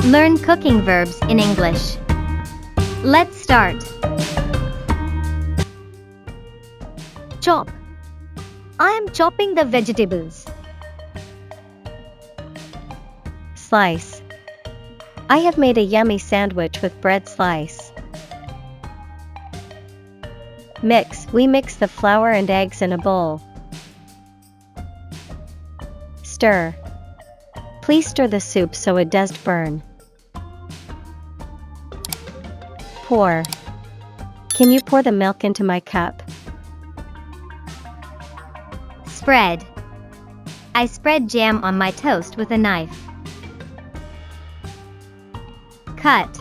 Learn cooking verbs in English. Let's start. Chop. I am chopping the vegetables. Slice. I have made a yummy sandwich with bread slice. Mix. We mix the flour and eggs in a bowl. Stir. Please stir the soup so it doesn't burn. Pour. Can you pour the milk into my cup? Spread. I spread jam on my toast with a knife. Cut.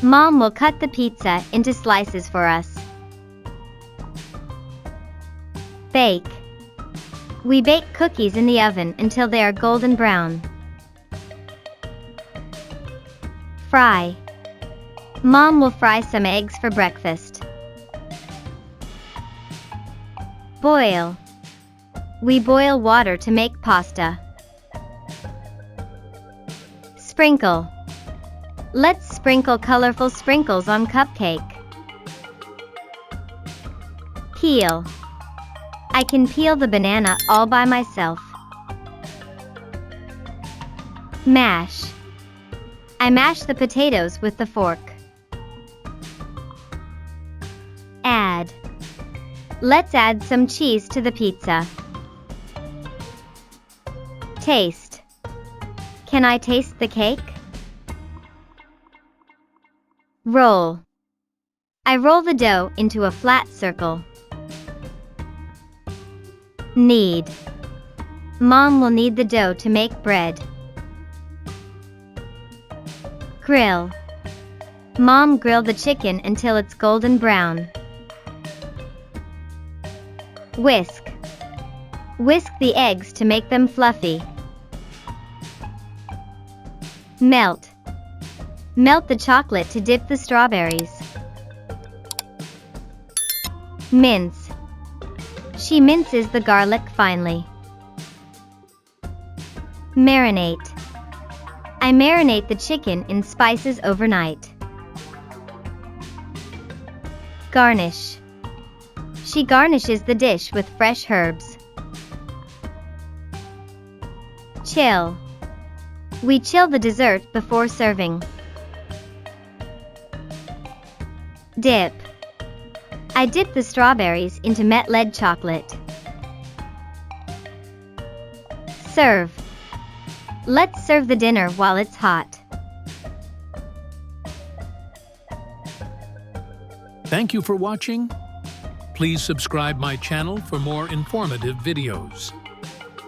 Mom will cut the pizza into slices for us. Bake. We bake cookies in the oven until they are golden brown. Fry. Mom will fry some eggs for breakfast. Boil. We boil water to make pasta. Sprinkle. Let's sprinkle colorful sprinkles on cupcake. Peel. I can peel the banana all by myself. Mash. I mash the potatoes with the fork. Add. Let's add some cheese to the pizza. Taste. Can I taste the cake? Roll. I roll the dough into a flat circle. Knead. Mom will knead the dough to make bread. Grill. Mom grilled the chicken until it's golden brown. Whisk. Whisk the eggs to make them fluffy. Melt. Melt the chocolate to dip the strawberries. Mince. She minces the garlic finely. Marinate. I marinate the chicken in spices overnight. Garnish. She garnishes the dish with fresh herbs. Chill. We chill the dessert before serving. Dip. I dip the strawberries into met-lead chocolate. Serve. Let's serve the dinner while it's hot. Thank you for watching. Please subscribe my channel for more informative videos.